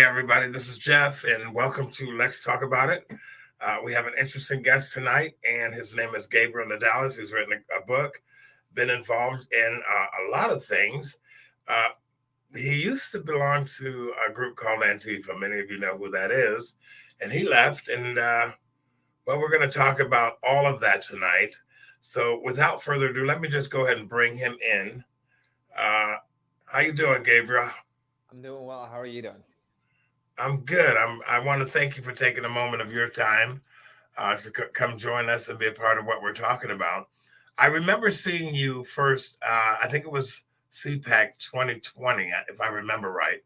everybody. This is Jeff, and welcome to Let's Talk About It. We have an interesting guest tonight, and his name is Gabriel Nadales. He's written a book, been involved in a lot of things. Uh, he used to belong to a group called Antifa. Many of you know who that is. And he left, and we're going to talk about all of that tonight. So, without further ado, let me just go ahead and bring him in. How you doing, Gabriel? I'm doing well. How are you doing? I'm good. I want to thank you for taking a moment of your time to come join us and be a part of what we're talking about. I remember seeing you first. I think it was CPAC 2020, if I remember right.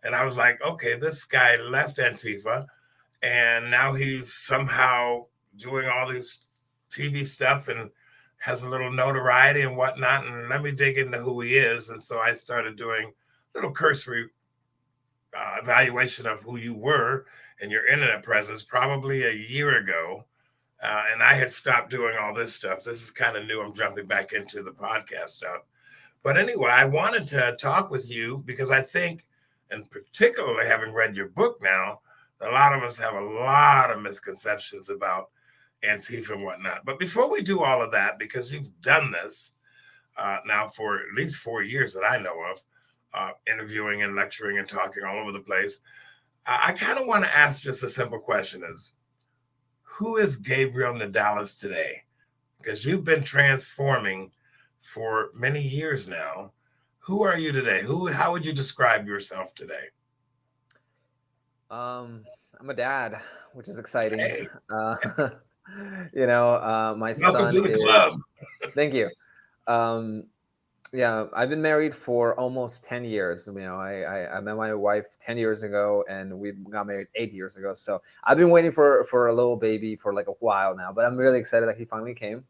And I was like, okay, this guy left Antifa, and now he's somehow doing all these TV stuff and has a little notoriety and whatnot. And let me dig into who he is. And so I started doing a little cursory evaluation of who you were and your internet presence probably a year ago. And I had stopped doing all this stuff. This is kind of new. I'm jumping back into the podcast stuff. But anyway, I wanted to talk with you because I think, and particularly having read your book now, a lot of us have a lot of misconceptions about Antifa and whatnot. But before we do all of that, because you've done this now for at least 4 years that I know of, interviewing and lecturing and talking all over the place, I kind of want to ask just a simple question is, who is Gabriel Nadales today? Because you've been transforming for many years now. Who are you today? How would you describe yourself today? I'm a dad, which is exciting. Hey, Uh, my welcome son to the is. club. Thank you. Um, yeah, I've been married for almost 10 years. I met my wife 10 years ago, and we got married 8 years ago. So I've been waiting for a little baby for like a while now. But I'm really excited that he finally came,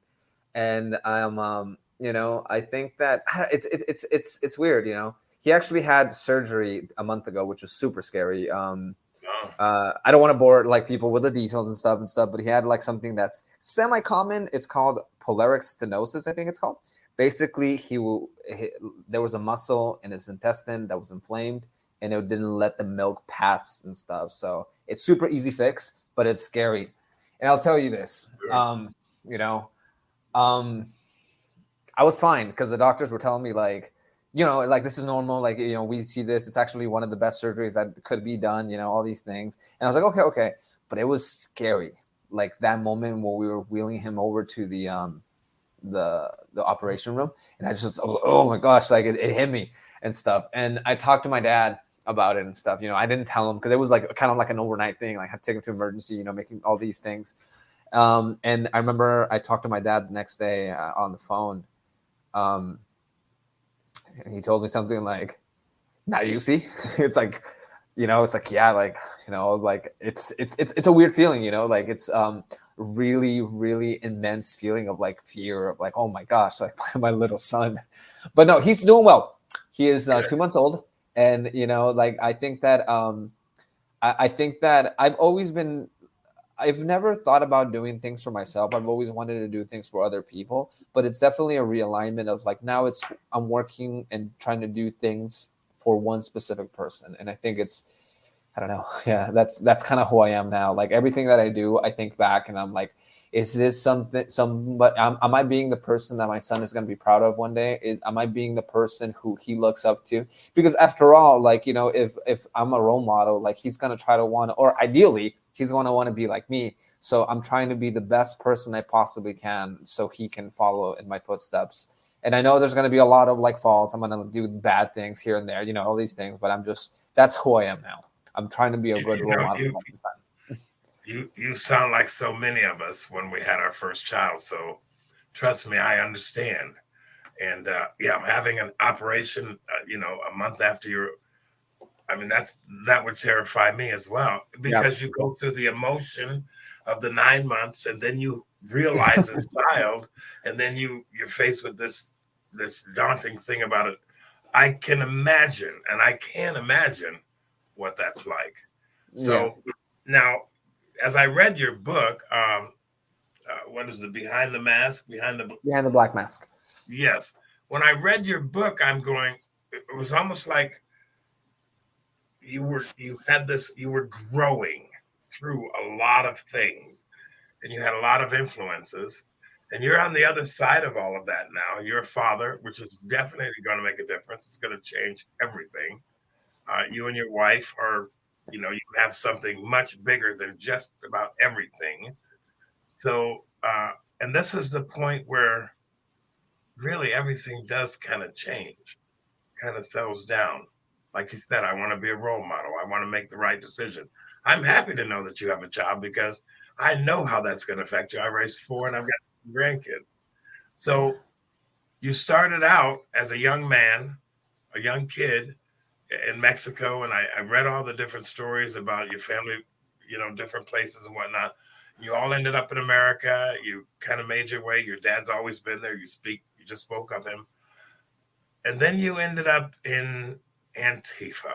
and I think that it's weird. He actually had surgery a month ago, which was super scary. Oh, I don't want to bore like people with the details and stuff, but he had like something that's semi-common. It's called polaric stenosis, I think it's called. Basically, there was a muscle in his intestine that was inflamed, and it didn't let the milk pass and stuff. So it's super easy fix, but it's scary. And I'll tell you this, sure. you know, um, I was fine because the doctors were telling me like, like this is normal. Like, we see this. It's actually one of the best surgeries that could be done. All these things. And I was like, okay. But it was scary. Like that moment when we were wheeling him over to the operation room, and I just, oh my gosh, like it hit me and stuff. And I talked to my dad about it and stuff. I didn't tell him because it was like kind of like an overnight thing. Like I had to take him to emergency. Making all these things. And I remember I talked to my dad the next day on the phone. And he told me something like, now you see. It's like, it's like, yeah, like, like it's a weird feeling, like it's really, really immense feeling of like fear of like, oh my gosh, like my little son. But no, he's doing well. He is 2 months old. And like I think that I've never thought about doing things for myself. I've always wanted to do things for other people, but it's definitely a realignment of like now I'm working and trying to do things for one specific person. And I think I don't know. Yeah, that's kind of who I am now. Like everything that I do, I think back and I'm like, is this but am I being the person that my son is going to be proud of one day? Am I being the person who he looks up to? Because after all, like, if I'm a role model, like he's going to try to or ideally he's going to want to be like me. So I'm trying to be the best person I possibly can so he can follow in my footsteps. And I know there's going to be a lot of like faults. I'm going to do bad things here and there, all these things, but that's who I am now. I'm trying to be a good You role know, model you, for my son. you sound like so many of us when we had our first child. So trust me, I understand. And yeah, I'm having an operation, a month after I mean, that would terrify me as well Yeah. because you go through the emotion of the 9 months and then you realize it's child, and then you're faced with this daunting thing about it. I can imagine, and I can imagine what that's like. Yeah. So now, as I read your book, what is it? Behind the mask, behind the Behind the black mask. yes. When I read your book, I'm going. It was almost like you were growing through a lot of things, and you had a lot of influences, and you're on the other side of all of that now. You're a father, which is definitely going to make a difference. It's going to change everything. You and your wife are, you have something much bigger than just about everything. So, and this is the point where really everything does kind of change, kind of settles down. Like you said, I want to be a role model. I want to make the right decision. I'm happy to know that you have a job because I know how that's going to affect you. I raised four and I've got grandkids. So you started out as a young man, a young kid in Mexico, and I read all the different stories about your family, different places and whatnot. You all ended up in America. You kind of made your way. Your dad's always been there. You just spoke of him. And then you ended up in Antifa.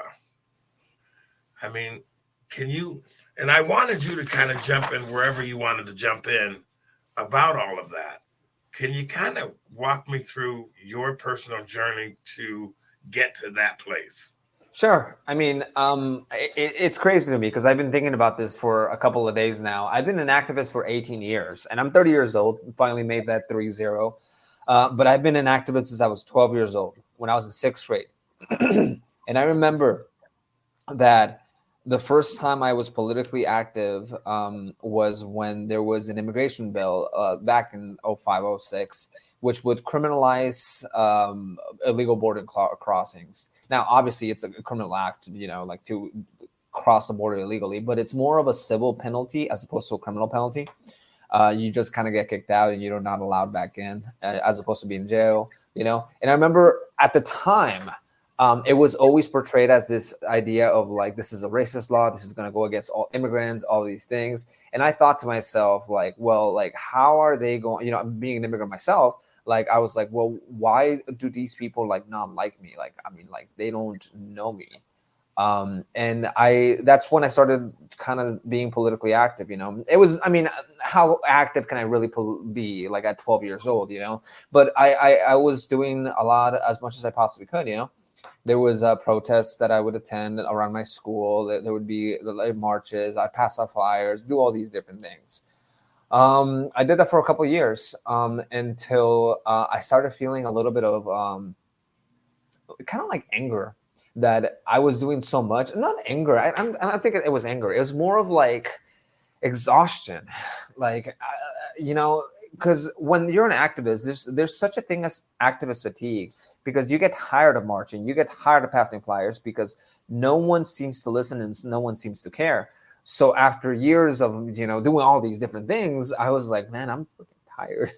I mean, can you? And I wanted you to kind of jump in wherever you wanted to jump in about all of that. Can you kind of walk me through your personal journey to get to that place? Sure. I mean, it's crazy to me because I've been thinking about this for a couple of days now. I've been an activist for 18 years, and I'm 30 years old. Finally made that 3-0. But I've been an activist since I was 12 years old, when I was in sixth grade. And I remember that the first time I was politically active was when there was an immigration bill back in 05, 06, which would criminalize illegal border crossings. Now, obviously, it's a criminal act, like to cross the border illegally, but it's more of a civil penalty as opposed to a criminal penalty. You just kind of get kicked out and you're not allowed back in, as opposed to being in jail, And I remember at the time, it was always portrayed as this idea of like, this is a racist law. This is going to go against all immigrants, all these things. And I thought to myself, like, well, like, how are they going, being an immigrant myself, like, I was like, well, why do these people like not like me? Like, I mean, like, they don't know me. And that's when I started kind of being politically active, it was, I mean, how active can I really be like at 12 years old, but I was doing a lot, as much as I possibly could, There was protests that I would attend around my school. There would be marches. I pass out flyers, do all these different things. I did that for a couple of years until I started feeling a little bit of kind of like anger that I was doing so much. Not anger. I don't think it was anger. It was more of like exhaustion. Like, because when you're an activist, there's such a thing as activist fatigue. Because you get tired of marching, you get tired of passing flyers because no one seems to listen and no one seems to care. So after years of, doing all these different things, I was like, man, I'm freaking tired.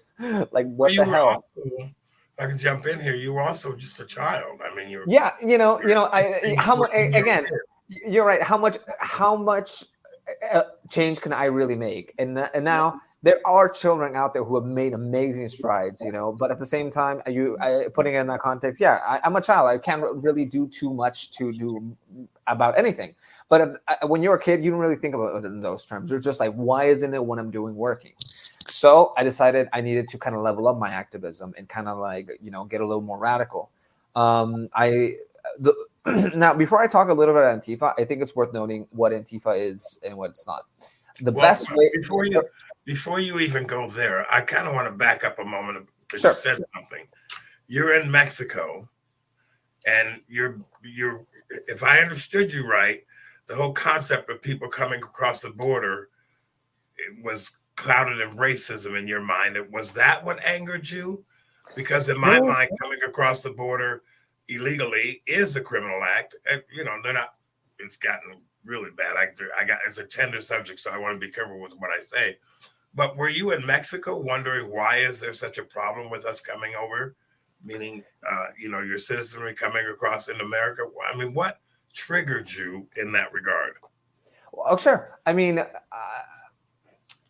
Like, what the hell? Also, I can jump in here. You were also just a child. I mean, you're how much again? You're right. How much change can I really make? And now there are children out there who have made amazing strides, but at the same time, putting it in that context, I'm a child. I can't really do too much to do about anything. But when you're a kid, you don't really think about it in those terms. You're just like, why isn't it what I'm doing working? So I decided I needed to kind of level up my activism and kind of like, get a little more radical. Now, before I talk a little bit about Antifa, I think it's worth noting what Antifa is and what it's not. Best way before you even go there, I kind of want to back up a moment because Sure. You said something. You're in Mexico, and you're if I understood you right, the whole concept of people coming across the border, it was clouded in racism in your mind. Was that what angered you? Because in my mind, coming across the border illegally is a criminal act. And, they're not. It's gotten really bad. It's a tender subject, so I want to be careful with what I say. But were you in Mexico wondering why is there such a problem with us coming over? Meaning, your citizenry coming across in America. I mean, what triggered you in that regard? Oh, sure. I mean,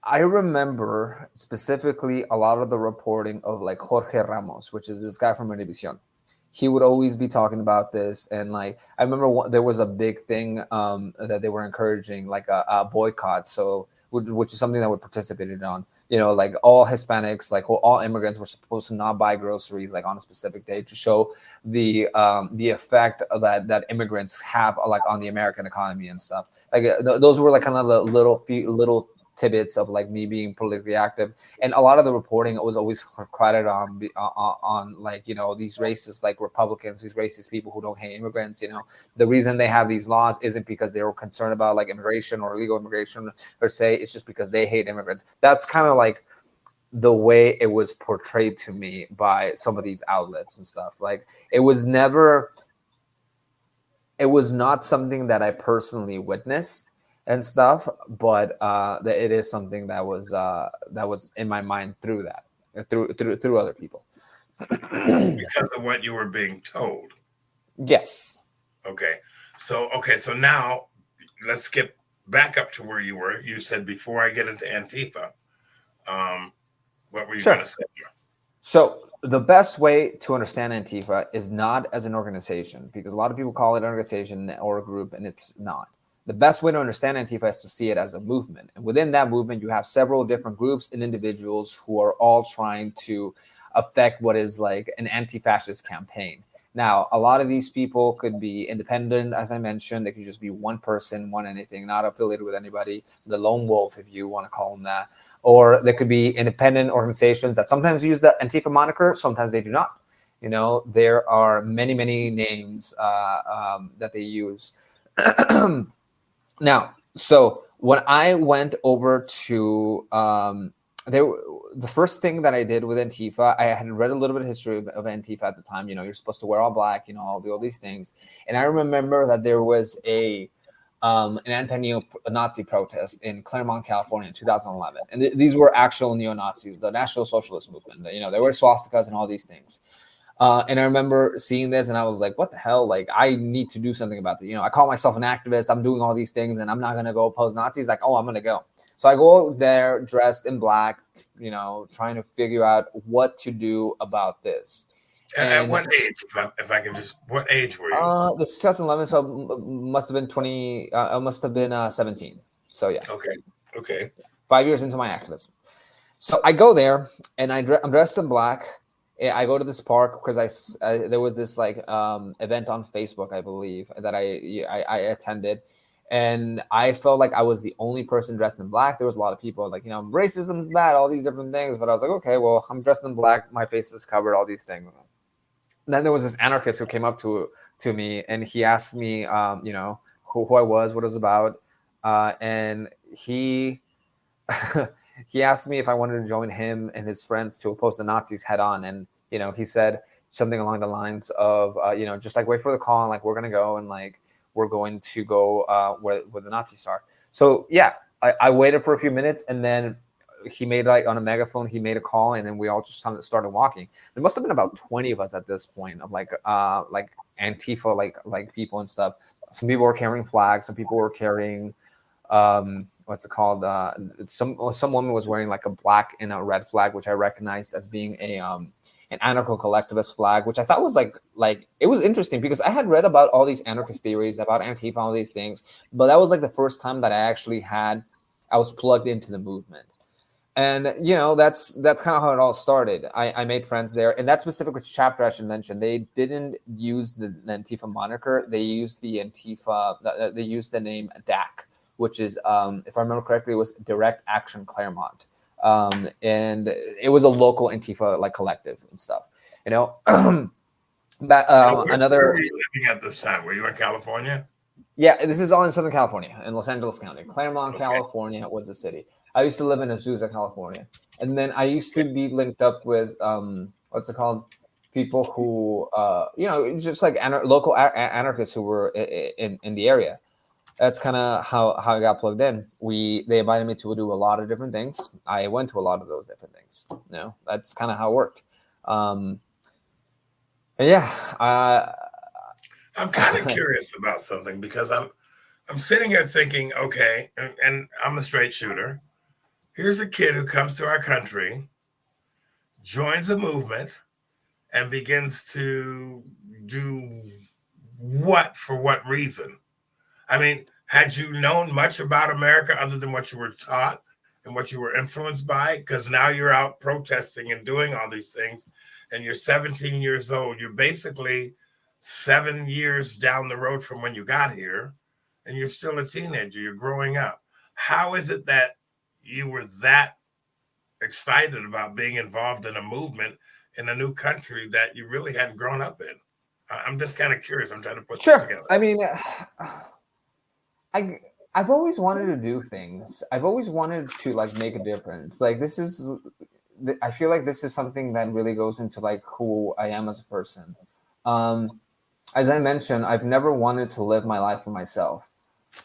I remember specifically a lot of the reporting of like Jorge Ramos, which is this guy from Univision. He would always be talking about this. And like, I remember there was a big thing that they were encouraging, like a boycott. So which is something that we participated on. You know, like all Hispanics, like all immigrants were supposed to not buy groceries like on a specific day to show the effect of that immigrants have like on the American economy and stuff. Like those were like kind of the little tidbits of like me being politically active, and a lot of the reporting was always credited on like, you know, these racist like Republicans, these racist people who don't hate immigrants. You know, the reason they have these laws isn't because they were concerned about like immigration or illegal immigration per se. It's just because they hate immigrants. That's kind of like the way it was portrayed to me by some of these outlets and stuff. Like it was not something that I personally witnessed and stuff, but it is something that was in my mind through other people. Because of what you were being told. Yes. Okay. So now let's get back up to where you were. You said before I get into Antifa, what were you going to say here? So the best way to understand Antifa is not as an organization, because a lot of people call it an organization or a group, and it's not. The best way to understand Antifa is to see it as a movement. And within that movement, you have several different groups and individuals who are all trying to affect what is like an anti-fascist campaign. Now, a lot of these people could be independent, as I mentioned. They could just be one person, one anything, not affiliated with anybody, the lone wolf, if you want to call them that. Or they could be independent organizations that sometimes use the Antifa moniker, sometimes they do not. You know, there are many, many names that they use. Now, so when I went over to the first thing that I did with Antifa, I had read a little bit of history of Antifa at the time. You know, you're supposed to wear all black, you know, all these things. And I remember that there was an anti-Nazi protest in Claremont, California in 2011. And these were actual neo-Nazis, the National Socialist Movement. You know, they were swastikas and all these things. And I remember seeing this and I was like, what the hell? Like, I need to do something about this. You know, I call myself an activist. I'm doing all these things and I'm not going to go oppose Nazis. Like, oh, I'm going to go. So I go there dressed in black, you know, trying to figure out what to do about this. And at what age, if I can just, what age were you? This is 2011, so must have been 17. So yeah. Okay. 5 years into my activism. So I go there and I'm dressed in black. I go to this park because there was this like event on Facebook, I believe, that I attended, and I felt like I was the only person dressed in black. There was a lot of people like, you know, racism is bad, all these different things, but I was like, okay, well, I'm dressed in black, my face is covered, all these things. And then there was this anarchist who came up to me and he asked me, you know, who I was, what it was about, and he. He asked me if I wanted to join him and his friends to oppose the Nazis head on. And, you know, he said something along the lines of, you know, just like wait for the call and like, we're going to go and like, we're going to go where the Nazis are. So, yeah, I waited for a few minutes and then he made like on a megaphone, he made a call and then we all just started walking. There must have been about 20 of us at this point of like Antifa, like people and stuff. Some people were carrying flags. Some people were carrying, what's it called? Some woman was wearing like a black and a red flag, which I recognized as being an anarcho-collectivist flag, which I thought was like it was interesting because I had read about all these anarchist theories about Antifa, all these things, but that was like the first time that I was plugged into the movement. And you know, that's kind of how it all started. I made friends there, and that specific chapter I should mention, they didn't use the Antifa moniker. They used the Antifa. They used the name DAC, which is, if I remember correctly, it was Direct Action Claremont, and it was a local Antifa like collective and stuff. You know, Where were you living at this time? Were you in California? Yeah, this is all in Southern California, in Los Angeles County. Claremont, California was the city. I used to live in Azusa, California. And then I used to be linked up with, what's it called? People who, you know, just like local anarchists who were in the area. That's kind of how I got plugged in. They invited me to do a lot of different things. I went to a lot of those different things. You know, that's kind of how it worked. And yeah, I'm kind of curious about something because I'm sitting here thinking, okay, and I'm a straight shooter. Here's a kid who comes to our country, joins a movement, and begins to do what for what reason? I mean, Had you known much about America other than what you were taught and what you were influenced by? Because now you're out protesting and doing all these things, and you're 17 years old. You're basically 7 years down the road from when you got here, and you're still a teenager. You're growing up. How is it that you were that excited about being involved in a movement in a new country that you really hadn't grown up in? I'm just kind of curious. I'm trying to put this Sure. together. I mean, I've always wanted to do things. I've always wanted to like make a difference. Like this is, I feel like this is something that really goes into like who I am as a person. Um, as I mentioned, I've never wanted to live my life for myself.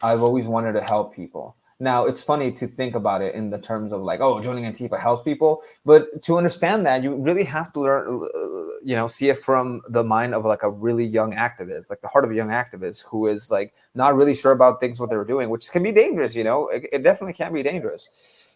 I've always wanted to help people. Now, it's funny to think about it in the terms of like, oh, joining Antifa helps people. But to understand that, you really have to learn, see it from the mind of like a really young activist, like the heart of a young activist who is like not really sure about things, what they're doing, which can be dangerous, it definitely can be dangerous,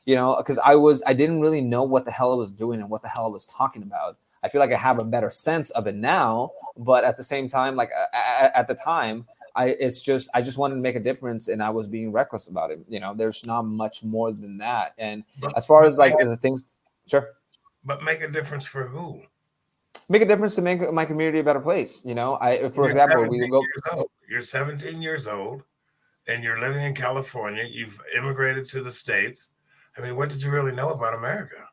because I didn't really know what the hell I was doing and what the hell I was talking about. I feel like I have a better sense of it now, but at the same time, like at the time, I just wanted to make a difference, and I was being reckless about it. There's not much more than that. And as far as like the things, sure. But make a difference for who? Make a difference to make my community a better place. For example, we go. You're 17 years old, and you're living in California. You've immigrated to the States. I mean, what did you really know about America?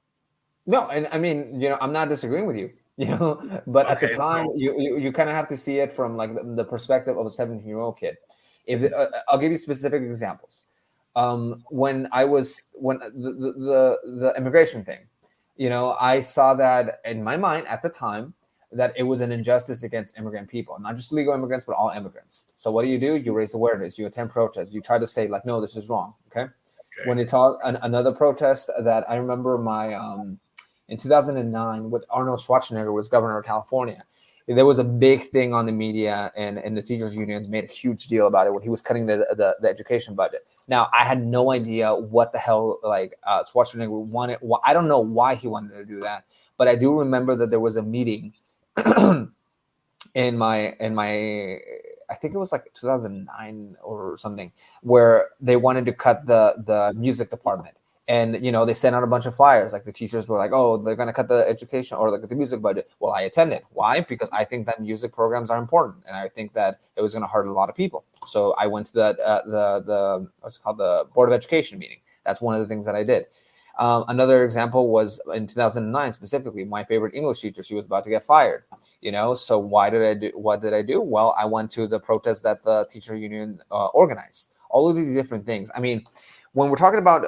No, and I mean, I'm not disagreeing with you. But at the time, you kind of have to see it from like the perspective of a 17-year-old kid. I'll give you specific examples. When the immigration thing, I saw that in my mind at the time that it was an injustice against immigrant people, not just legal immigrants, but all immigrants. So what do? You raise awareness, you attend protests, you try to say like, no, this is wrong. Okay. When you talk another protest that I remember in 2009, when Arnold Schwarzenegger was governor of California, there was a big thing on the media, and the teachers unions made a huge deal about it when he was cutting the education budget. Now, I had no idea what the hell Schwarzenegger wanted. Well, I don't know why he wanted to do that, but I do remember that there was a meeting in my I think it was like 2009 or something, where they wanted to cut the music department. And, they sent out a bunch of flyers. Like the teachers were like, oh, they're going to cut the education or like the music budget. Well, I attended. Why? Because I think that music programs are important. And I think that it was going to hurt a lot of people. So I went to the what's it called, the Board of Education meeting. That's one of the things that I did. Another example was in 2009, specifically, my favorite English teacher, she was about to get fired, So what did I do? Well, I went to the protest that the teacher union organized. All of these different things. I mean, when we're talking about,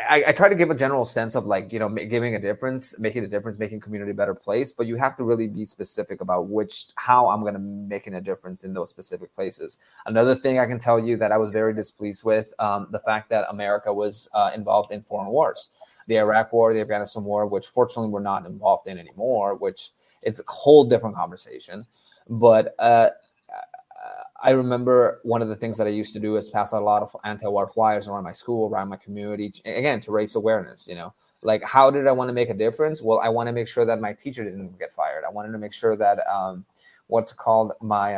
I try to give a general sense of like, giving a difference, making a difference, making community a better place, but you have to really be specific about how I'm going to making a difference in those specific places. Another thing I can tell you that I was very displeased with, the fact that America was involved in foreign wars, the Iraq war, the Afghanistan war, which fortunately we're not involved in anymore, which it's a whole different conversation. But I remember one of the things that I used to do is pass out a lot of anti-war flyers around my school, around my community, again, to raise awareness, like how did I want to make a difference? Well, I want to make sure that my teacher didn't get fired. I wanted to make sure that, what's called my,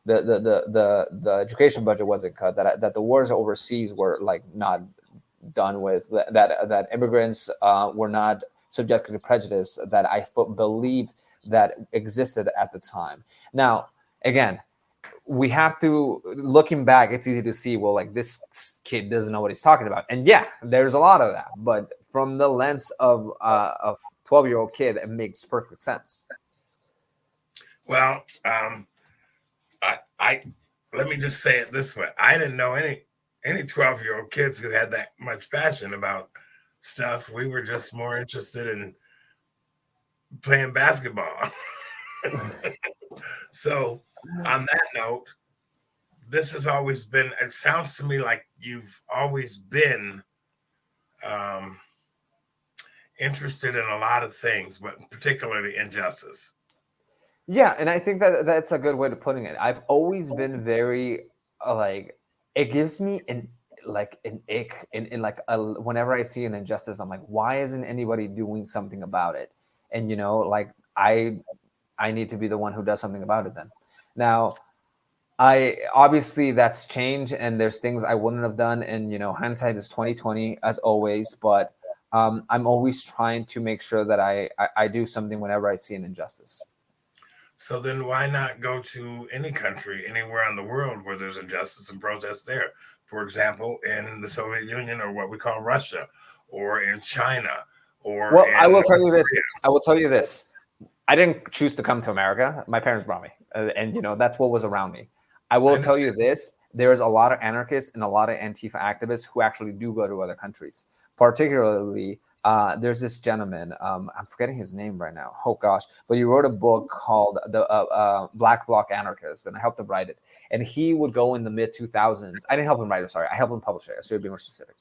the education budget wasn't cut, that the wars overseas were like not done with, that immigrants were not subjected to prejudice that I believe that existed at the time. Now, again, we have to, looking back, it's easy to see, well, like this kid doesn't know what he's talking about. And yeah, there's a lot of that. But from the lens of a 12-year-old kid, it makes perfect sense. Well, I let me just say it this way. I didn't know any 12-year-old kids who had that much passion about stuff. We were just more interested in playing basketball. So on that note, this has always been, it sounds to me like you've always been interested in a lot of things, but particularly injustice. Yeah, and I think that that's a good way of putting it. I've always been very like, it gives me an ick in like whenever I see an injustice, I'm like, why isn't anybody doing something about it? And like I need to be the one who does something about it then. Now, I obviously that's change, and there's things I wouldn't have done, and hindsight is 2020 as always. But I'm always trying to make sure that I do something whenever I see an injustice. So then why not go to any country anywhere in the world where there's injustice and protest there? For example, in the Soviet Union, or what we call Russia, or in China, or Well, I in will tell North you this. Korea. I will tell you this. I didn't choose to come to America. My parents brought me, and that's what was around me. I I will tell you understand. this: there's a lot of anarchists and a lot of Antifa activists who actually do go to other countries. Particularly, there's this gentleman. I'm forgetting his name right now. Oh gosh! But he wrote a book called "The Black Bloc Anarchist," and I helped him write it. And he would go in the mid 2000s. I didn't help him write it. Sorry, I helped him publish it. I should be more specific.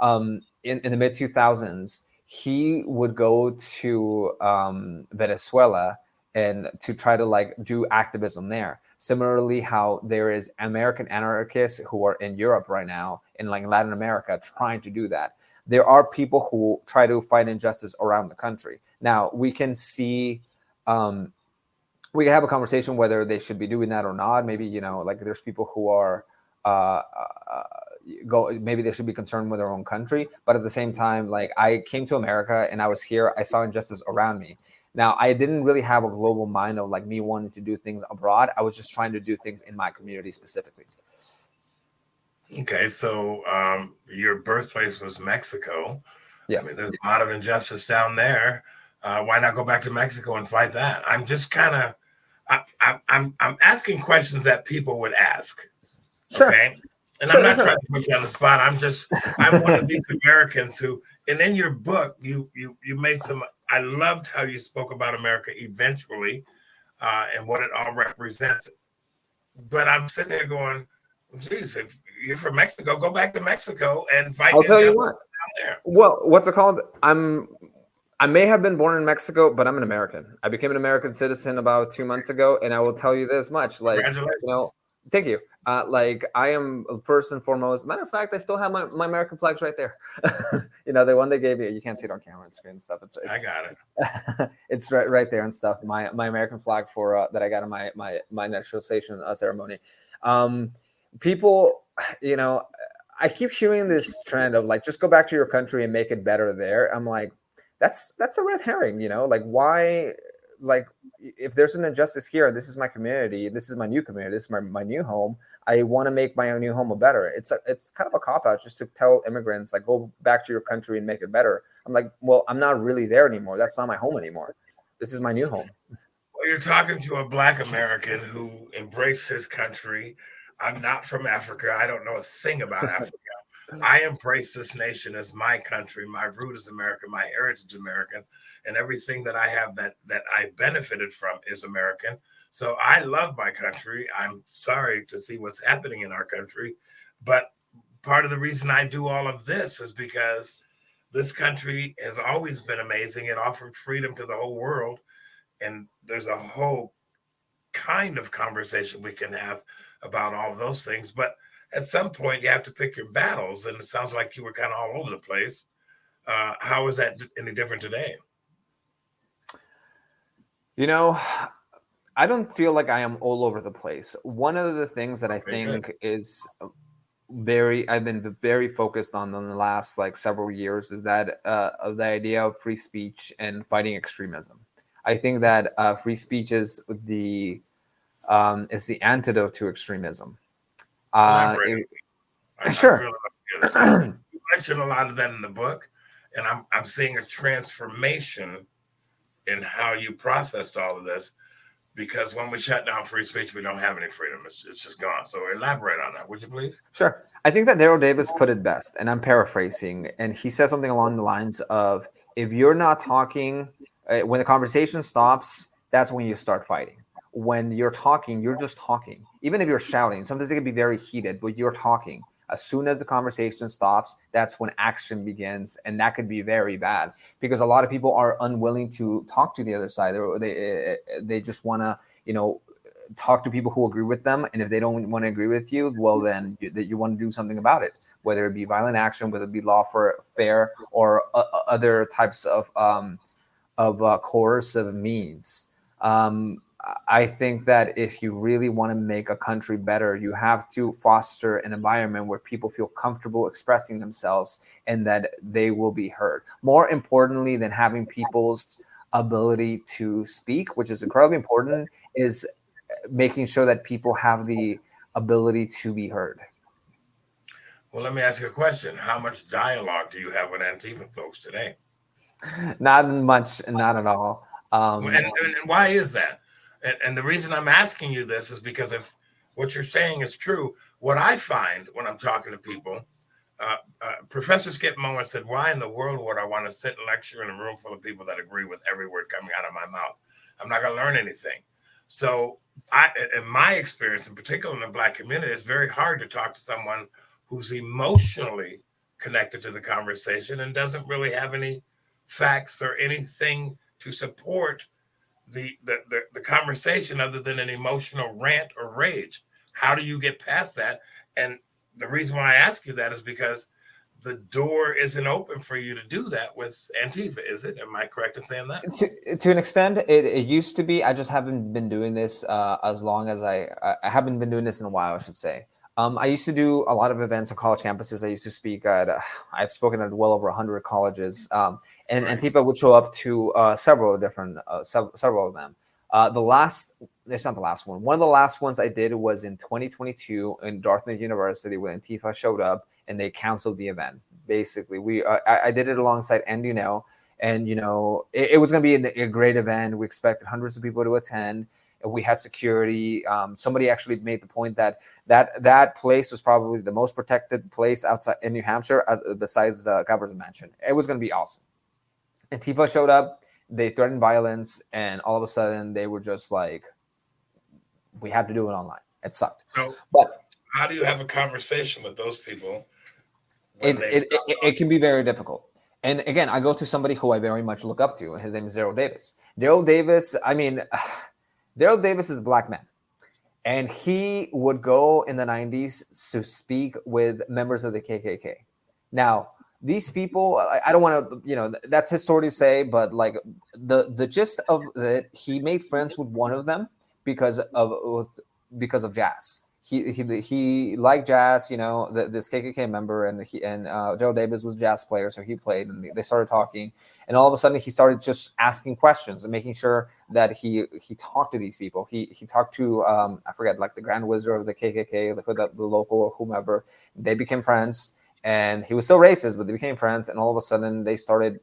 In the mid 2000s, he would go to Venezuela and to try to like do activism there. Similarly, how there is American anarchists who are in Europe right now, in like Latin America, trying to do that. There are people who try to fight injustice around the country. Now we can see, we can have a conversation whether they should be doing that or not. Maybe like there's people who are go maybe they should be concerned with their own country, but at the same time, like I came to America and I was here, I saw injustice around me. Now I didn't really have a global mind of like me wanting to do things abroad. I was just trying to do things in my community specifically. Okay, so your birthplace was Mexico. I mean, Yes. there's a lot of injustice down there. Why not go back to Mexico and fight that? I'm just kind of, I'm asking questions that people would ask. Sure. Okay, and I'm Sure, sure, not sure. trying to put you on the spot. I'm one of these Americans who, and in your book, you made some. I loved how you spoke about America eventually, and what it all represents. But I'm sitting there going, geez, if you're from Mexico, go back to Mexico and fight I'll tell you injustice what. down there. Well, what's it called? I may have been born in Mexico, but I'm an American. I became an American citizen about 2 months ago, and I will tell you this much: like, Congratulations. thank you. Like, I am first and foremost. Matter of fact, I still have my American flags right there. The one they gave you. You can't see it on camera and screen and stuff. I got it. It's right there and stuff. My American flag for that I got in my naturalization ceremony. Um, People, you know, I keep hearing this trend of like just go back to your country and make it better there. I'm like, that's a red herring. Like why? Like if there's an injustice here, this is my community, this is my new community, this is my new home. I want to make my own new home better. It's kind of a cop out just to tell immigrants like go back to your country and make it better. I'm like, well, I'm not really there anymore. That's not my home anymore. This is my new home. Well, you're talking to a Black American who embraced his country. I'm not from Africa. I don't know a thing about Africa. I embrace this nation as my country. My root is American. My heritage is American, and everything that I have that I benefited from is American. So I love my country. I'm sorry to see what's happening in our country, but part of the reason I do all of this is because this country has always been amazing. It offered freedom to the whole world, and there's a whole kind of conversation we can have about all of those things. But at some point, you have to pick your battles, and it sounds like you were kind of all over the place. How is that any different today? You know, I don't feel like I am all over the place. One of the things that I Okay, good. think is I've been very focused on in the last like several years is that of the idea of free speech and fighting extremism. I think that free speech is the antidote to extremism. Elaborate. It, I'd sure. really love to hear this because you mentioned a lot of that in the book, and I'm seeing a transformation in how you processed all of this. Because when we shut down free speech, we don't have any freedom. It's just gone. So elaborate on that, would you please? Sure. I think that Daryl Davis put it best, and I'm paraphrasing, and he said something along the lines of, if you're not talking, when the conversation stops, that's when you start fighting. When you're talking, you're just talking. Even if you're shouting, sometimes it can be very heated, but you're talking. As soon as the conversation stops, that's when action begins, and that could be very bad because a lot of people are unwilling to talk to the other side. They just want to, talk to people who agree with them, and if they don't want to agree with you, well, then you want to do something about it, whether it be violent action, whether it be lawful, fair, or other types of coercive means. I think that if you really want to make a country better, you have to foster an environment where people feel comfortable expressing themselves and that they will be heard. More importantly than having people's ability to speak, which is incredibly important, is making sure that people have the ability to be heard. Well, let me ask you a question. How much dialogue do you have with Antifa folks today? Not much, not at all. And why is that? And the reason I'm asking you this is because if what you're saying is true, what I find when I'm talking to people, Professor Skip Moen said, "Why in the world would I want to sit and lecture in a room full of people that agree with every word coming out of my mouth? I'm not going to learn anything." So, in my experience, in particular in the Black community, it's very hard to talk to someone who's emotionally connected to the conversation and doesn't really have any facts or anything to support the conversation other than an emotional rant or rage. How do you get past that? And the reason why I ask you that is because the door isn't open for you to do that with Antifa, is it? Am I correct in saying that? To an extent, it used to be. I just haven't been doing this as long as I haven't been doing this in a while, I should say. I used to do a lot of events on college campuses. I used to speak at, I've spoken at well over 100 colleges, and Right. Antifa would show up to several different, several of them. The last, it's not the last one. One of the last ones I did was in 2022 in Dartmouth University when Antifa showed up and they canceled the event. Basically, I did it alongside Andy Now, and it was going to be a great event. We expected hundreds of people to attend. We had security. Somebody actually made the point that place was probably the most protected place outside in New Hampshire, besides the governor's mansion. It was going to be awesome. Antifa showed up. They threatened violence, and all of a sudden they were just like, we had to do it online. It sucked. So, But how do you have a conversation with those people when it, they've it, stopped it, it can be very difficult. And again, I go to somebody who I very much look up to. His name is Daryl Davis. Daryl Davis, I mean, Daryl Davis is a Black man. And he would go in the 90s to speak with members of the KKK. Now, these people, I don't want to, that's his story to say, but like the gist of it, he made friends with one of them because of jazz. He liked jazz, this KKK member, and Joe Davis was a jazz player, so he played, and they started talking, and all of a sudden he started just asking questions and making sure that he talked to these people. He talked to I forget, like the Grand Wizard of the KKK, the local or whomever. They became friends, and he was still racist, but they became friends, and all of a sudden they started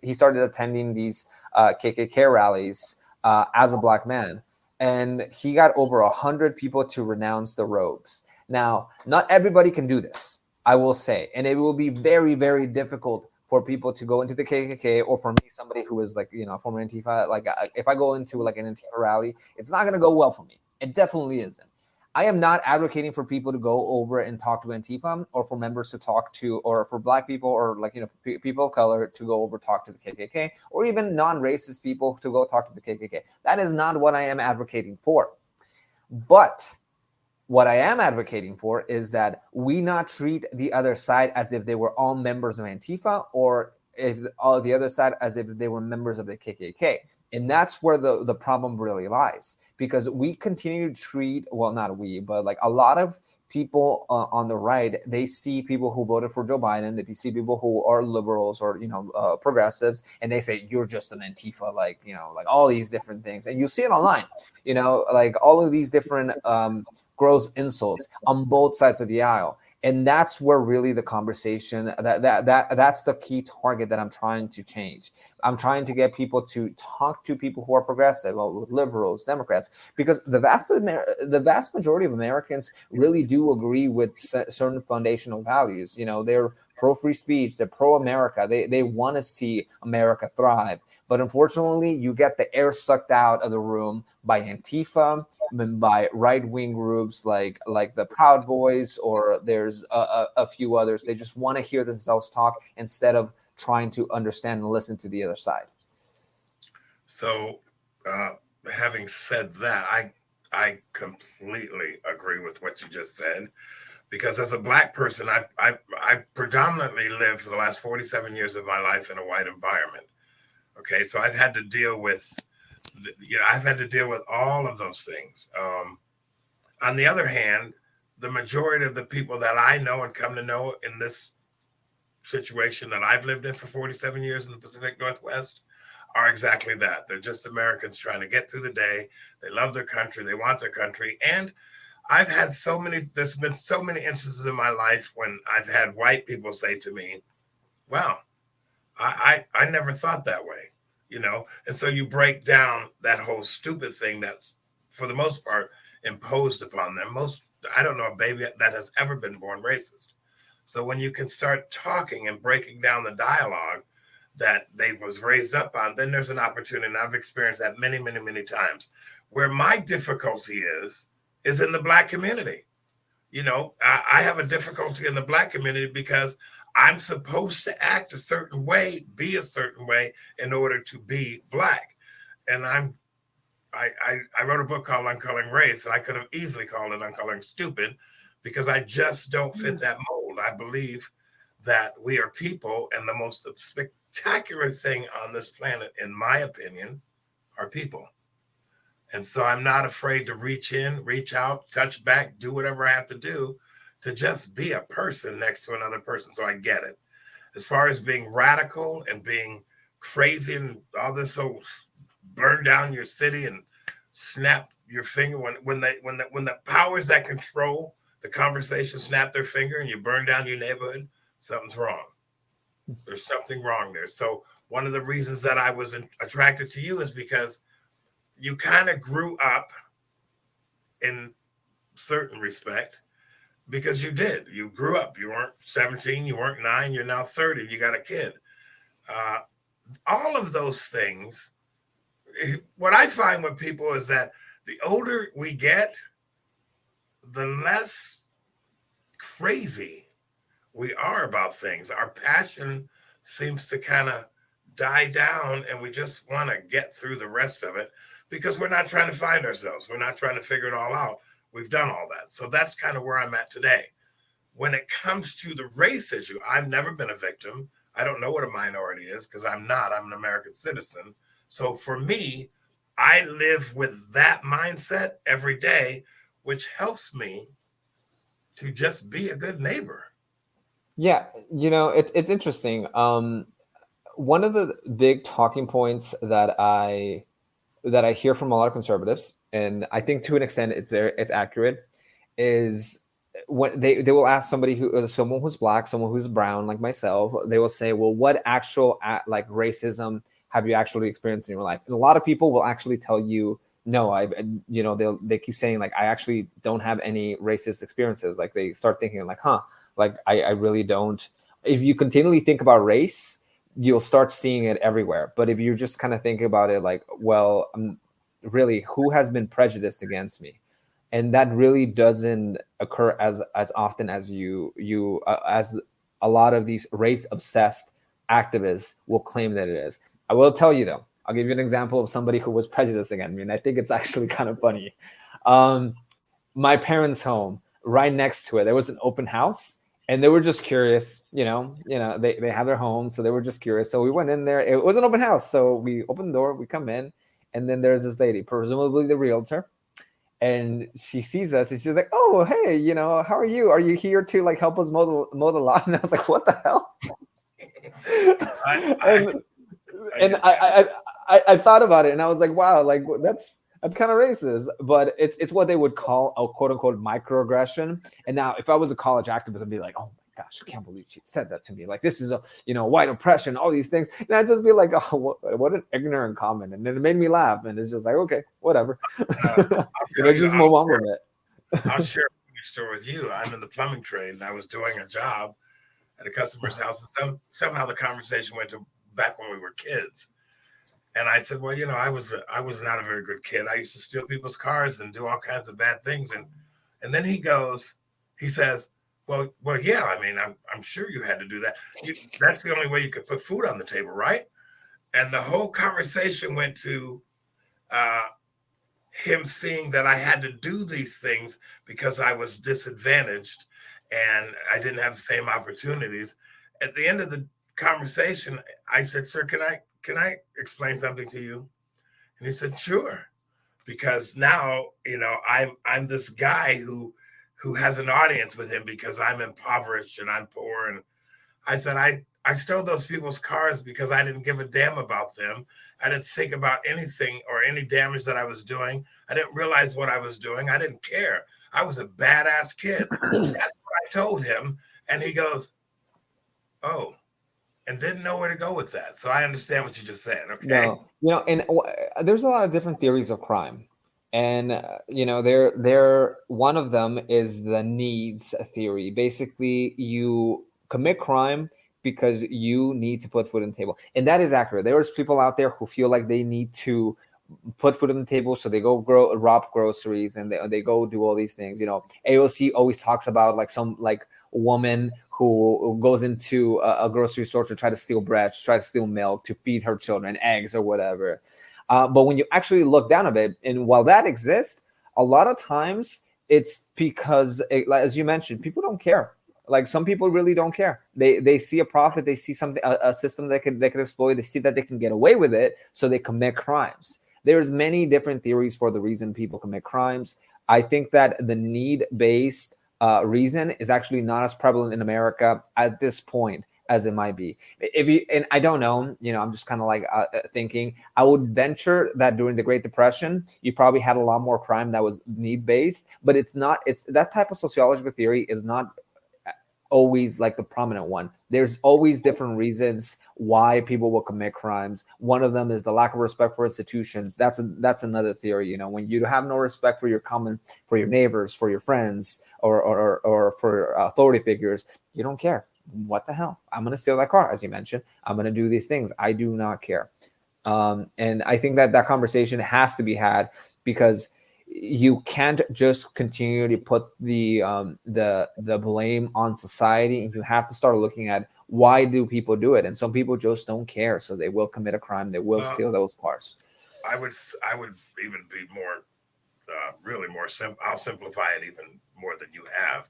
he started attending these KKK rallies as a Black man. And he got over 100 people to renounce the robes. Now, not everybody can do this, I will say, and it will be very, very difficult for people to go into the KKK, or for me, somebody who is like, former Antifa. Like, if I go into like an Antifa rally, it's not going to go well for me. It definitely isn't. I am not advocating for people to go over and talk to Antifa, or for members to talk to, or for Black people, or like, people of color to go over talk to the KKK, or even non-racist people to go talk to the KKK. That is not what I am advocating for. But what I am advocating for is that we not treat the other side as if they were all members of Antifa, or if all the other side as if they were members of the KKK. And that's where the problem really lies, because we continue to treat, well, not we, but like a lot of people on the right, they see people who voted for Joe Biden, they see people who are liberals or, progressives, and they say, you're just an Antifa, like, like all these different things. And you see it online, like all of these different gross insults on both sides of the aisle. And that's where really the conversation, that's the key target that I'm trying to change. I'm trying to get people to talk to people who are progressive, with liberals, Democrats, because the vast majority of Americans really do agree with certain foundational values. They're pro-free speech, they're pro-America. They want to see America thrive. But unfortunately, you get the air sucked out of the room by Antifa, by right-wing groups like the Proud Boys, or there's a few others. They just want to hear themselves talk instead of trying to understand and listen to the other side. So, having said that, I completely agree with what you just said, because as a Black person, I predominantly lived for the last 47 years of my life in a white environment. Okay, so I've had to deal with I've had to deal with all of those things. On the other hand, the majority of the people that I know and come to know in this situation that I've lived in for 47 years in the Pacific Northwest are exactly that. They're just Americans trying to get through the day. They love their country. They want their country. And there's been so many instances in my life when I've had white people say to me, wow, I never thought that way, And so you break down that whole stupid thing that's, for the most part, imposed upon them. I don't know a baby that has ever been born racist. So when you can start talking and breaking down the dialogue that they was raised up on, then there's an opportunity. And I've experienced that many, many, many times. Where my difficulty is in the Black community. I have a difficulty in the Black community because I'm supposed to act a certain way, be a certain way in order to be Black. And I wrote a book called Uncoloring Race, and I could have easily called it Uncoloring Stupid because I just don't fit that mold. I believe that we are people, and the most spectacular thing on this planet, in my opinion, are people. And so I'm not afraid to reach in, reach out, touch back, do whatever I have to do to just be a person next to another person. So I get it. As far as being radical and being crazy and all this, so burn down your city and snap your finger when the powers that control the conversation snap their finger and you burn down your neighborhood, something's wrong. There's something wrong there. So one of the reasons that I was attracted to you is because you kind of grew up in certain respect, because you did. You grew up. You weren't 17, you weren't 9, you're now 30, you got a kid. All of those things, what I find with people is that the older we get, the less crazy we are about things. Our passion seems to kind of die down, and we just want to get through the rest of it because we're not trying to find ourselves. We're not trying to figure it all out. We've done all that. So that's kind of where I'm at today. When it comes to the race issue, I've never been a victim. I don't know what a minority is because I'm not. I'm an American citizen. So for me, I live with that mindset every day, which helps me to just be a good neighbor. Yeah, it's interesting. One of the big talking points that I hear from a lot of conservatives, and I think to an extent it's accurate, is when they will ask someone who's Black, someone who's brown like myself, they will say, well, what actual like racism have you actually experienced in your life? And a lot of people will actually tell you, no, they keep saying like, I actually don't have any racist experiences. Like they start thinking like, like I really don't. If you continually think about race, you'll start seeing it everywhere. But if you just kind of think about it like, well, really, who has been prejudiced against me? And that really doesn't occur as often as as a lot of these race obsessed activists will claim that it is. I will tell you though, I'll give you an example of somebody who was prejudiced against me, and I think it's actually kind of funny. My parents' home, right next to it, there was an open house, and they were just curious. They have their home, so they were just curious. So we went in there. It was an open house, so we opened the door, we come in, and then there's this lady, presumably the realtor. And she sees us and she's like, oh, hey, how are you? Are you here to like help us mow the lawn? And I was like, what the hell? I thought about it and I was like, wow, like that's kind of racist, but it's what they would call a quote unquote microaggression. And now if I was a college activist, I'd be like, oh my gosh, I can't believe she said that to me. Like this is a white oppression, all these things. And I'd just be like, oh, what an ignorant comment. And then it made me laugh. And it's just like, okay, whatever. Just move on with it. I'll share a story with you. I'm in the plumbing trade and I was doing a job at a customer's house. And somehow the conversation went to back when we were kids. And I said, well, I was not a very good kid. I used to steal people's cars and do all kinds of bad things. And then he says, well, yeah, I mean, I'm sure you had to do that. That's the only way you could put food on the table, right? And the whole conversation went to him seeing that I had to do these things because I was disadvantaged and I didn't have the same opportunities. At the end of the conversation, I said, sir, can I explain something to you? And he said, sure. Because now, I'm this guy who has an audience with him because I'm impoverished and I'm poor. And I said, I stole those people's cars because I didn't give a damn about them. I didn't think about anything or any damage that I was doing. I didn't realize what I was doing. I didn't care. I was a badass kid. That's what I told him. And he goes, oh, and didn't know where to go with that. So I understand what you just said. Okay. No, and there's a lot of different theories of crime. And there one of them is the needs theory. Basically, you commit crime because you need to put food on the table, and that is accurate. There's people out there who feel like they need to put food on the table, so they go rob groceries and they go do all these things. AOC always talks about like some like woman who goes into a grocery store to try to steal bread, to try to steal milk, to feed her children eggs or whatever. But when you actually look down a bit, and while that exists, a lot of times it's because, as you mentioned, people don't care. Like some people really don't care. They see a profit, they see something, a system they could exploit. They see that they can get away with it, so they commit crimes. There's many different theories for the reason people commit crimes. I think that the need-based reason is actually not as prevalent in America at this point as it might be. And I don't know, I'm just kind of like thinking, I would venture that during the Great Depression, you probably had a lot more crime that was need-based, but it's that type of sociological theory is not always like the prominent one. There's always different reasons why people will commit crimes. One of them is the lack of respect for institutions. That's another theory. When you have no respect for for your neighbors, for your friends, or for authority figures, you don't care. What the hell? I'm going to steal that car, as you mentioned. I'm going to do these things. I do not care. And I think that conversation has to be had, because you can't just continue to put the blame on society, and you have to start looking at why do people do it. And some people just don't care, so they will commit a crime. They will steal those cars. I would even be more, really more simple. I'll simplify it even more than you have.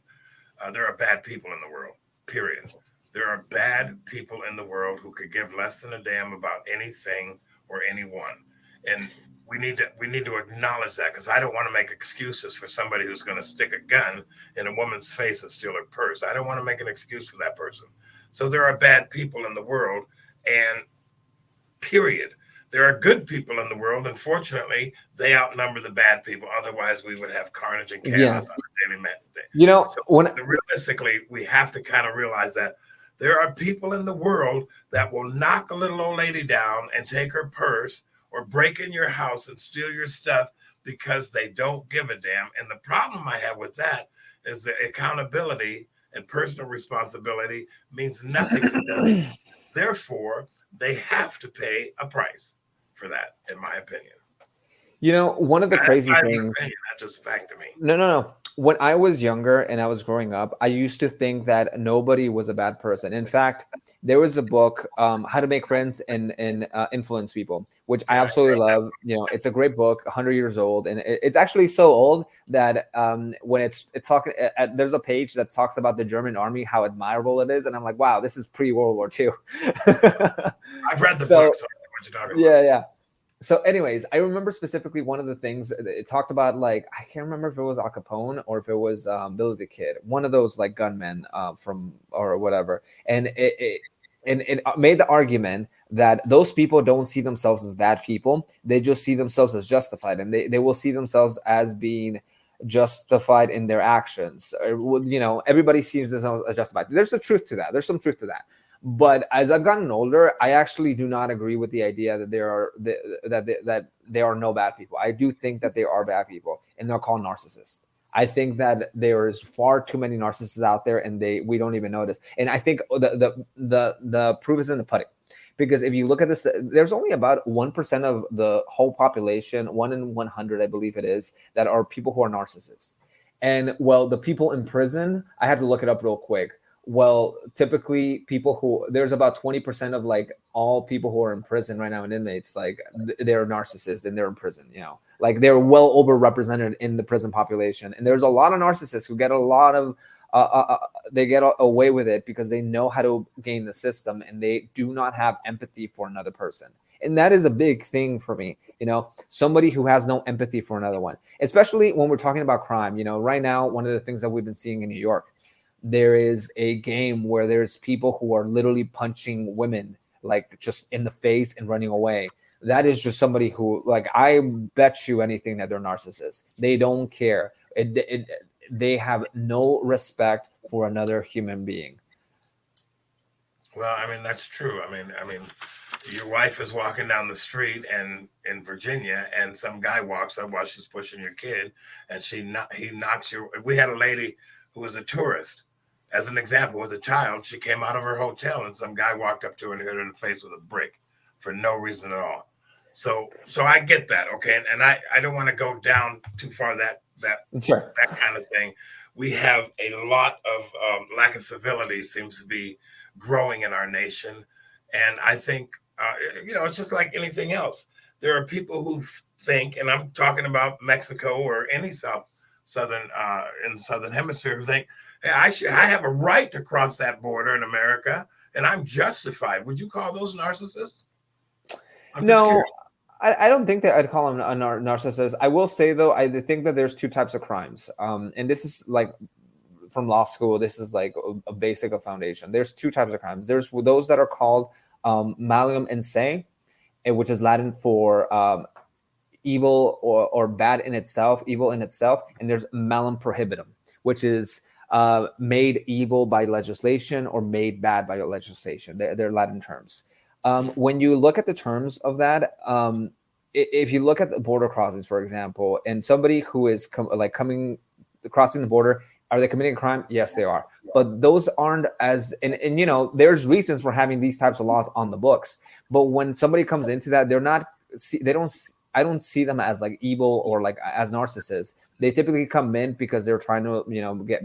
There are bad people in the world. Period. There are bad people in the world who could give less than a damn about anything or anyone, and we need to acknowledge that, because I don't want to make excuses for somebody who's going to stick a gun in a woman's face and steal her purse. I don't want to make an excuse for that person. So there are bad people in the world, and period. There are good people in the world. Unfortunately, they outnumber the bad people. Otherwise, we would have carnage and chaos on a daily basis. So realistically, we have to kind of realize that there are people in the world that will knock a little old lady down and take her purse, or break in your house and steal your stuff because they don't give a damn. And the problem I have with that is the accountability and personal responsibility means nothing to them. Therefore, they have to pay a price for that, in my opinion. One of the crazy things, that's just fact to me. No. When I was younger and I was growing up, I used to think that nobody was a bad person. In fact, there was a book, How to Make Friends and Influence People, which I absolutely love. It's a great book, 100 years old, and it's actually so old that when it's talking, there's a page that talks about the German army, how admirable it is, and I'm like, wow, this is pre-World War II. I've read the book. So what you're talking about. Yeah. So anyways, I remember specifically one of the things it talked about, like, I can't remember if it was Al Capone or if it was Billy the Kid, one of those like gunmen from or whatever. And it made the argument that those people don't see themselves as bad people. They just see themselves as justified, and they will see themselves as being justified in their actions. Everybody sees themselves as justified. There's a truth to that. There's some truth to that. But as I've gotten older, I actually do not agree with the idea that that there are no bad people. I do think that there are bad people, and they're called narcissists. I think that there is far too many narcissists out there, and we don't even notice. And I think the proof is in the pudding, because if you look at this, there's only about 1% of the whole population, 1 in 100, I believe it is, that are people who are narcissists. And well, the people in prison, I had to look it up real quick. Well, typically there's about 20% of like all people who are in prison right now and inmates, like they're narcissists and they're in prison, like they're well overrepresented in the prison population. And there's a lot of narcissists who get a lot of, they get away with it because they know how to game the system, and they do not have empathy for another person. And that is a big thing for me, somebody who has no empathy for another one, especially when we're talking about crime. Right now, one of the things that we've been seeing in New York, there is a game where there's people who are literally punching women, like just in the face and running away. That is just somebody who, like, I bet you anything that they're narcissists. They don't care. They have no respect for another human being. Well, I mean, that's true. I mean, your wife is walking down the street and in Virginia, and some guy walks up while she's pushing your kid, and he knocks your. We had a lady who was a tourist, as an example, was a child. She came out of her hotel, and some guy walked up to her and hit her in the face with a brick for no reason at all. So I get that, okay, and I don't want to go down too far that Sure. that kind of thing. We have a lot of lack of civility seems to be growing in our nation, and I think it's just like anything else. There are people who think, and I'm talking about Mexico or any southern in the southern hemisphere, who think, hey, I have a right to cross that border in America, and I'm justified. Would you call those narcissists? No, I don't think that I'd call him a narcissist. I will say, though, I think that there's two types of crimes. And this is like from law school. This is like a basic of foundation. There's two types of crimes. There's those that are called malum in se, which is Latin for evil or bad in itself, evil in itself. And there's malum prohibitum, which is made evil by legislation or made bad by legislation. They're Latin terms. When you look at the terms of that, if you look at the border crossings, for example, and somebody who is crossing the border, are they committing a crime? Yes, they are. But those aren't as, and there's reasons for having these types of laws on the books. But when somebody comes into that, I don't see them as like evil or like as narcissists. They typically come in because they're trying to,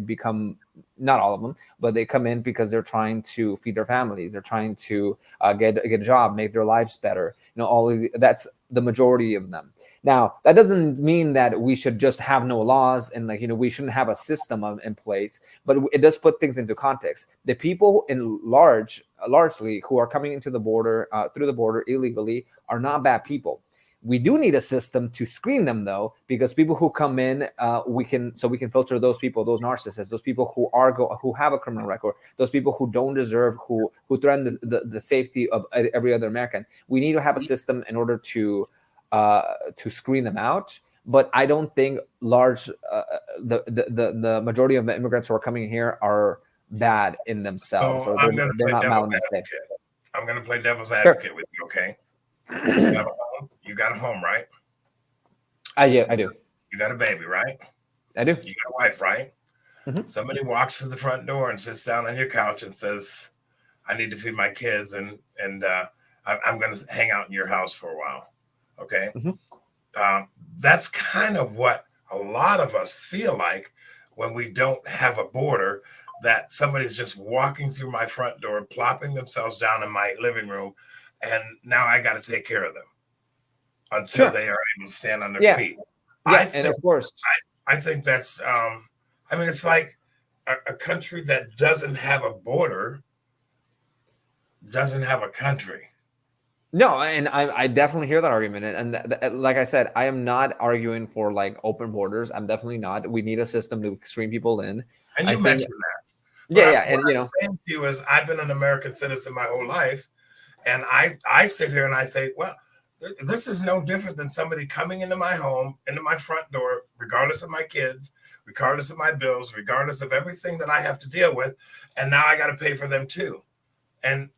become, not all of them, but they come in because they're trying to feed their families. They're trying to get a job, make their lives better. That's the majority of them. Now, that doesn't mean that we should just have no laws and we shouldn't have a system in place, but it does put things into context. The people largely who are coming into the border, through the border illegally, are not bad people. We do need a system to screen them, though, because people who come in, we can filter those people, those narcissists, those people who have a criminal record, those people who don't deserve, who threaten the safety of every other American. We need to have a system in order to screen them out. But I don't think the majority of the immigrants who are coming here are bad in themselves, or they're not maladministrated. I'm going to play devil's advocate with you, okay? You got a home, right? Yeah, I do. You got a baby, right? I do. You got a wife, right? Mm-hmm. Somebody walks to the front door and sits down on your couch and says, I need to feed my kids, and I'm going to hang out in your house for a while, okay? Mm-hmm. That's kind of what a lot of us feel like when we don't have a border, that somebody's just walking through my front door, plopping themselves down in my living room, and now I got to take care of them until they are able to stand on their feet. Yeah, and of course, I think that's. It's like a country that doesn't have a border doesn't have a country. No, and I definitely hear that argument, and like I said, I am not arguing for like open borders. I'm definitely not. We need a system to screen people in. And you mentioned that. Yeah, and what I'm saying to you is, I've been an American citizen my whole life. And I sit here and I say, well, this is no different than somebody coming into my home, into my front door, regardless of my kids, regardless of my bills, regardless of everything that I have to deal with. And now I got to pay for them too. And,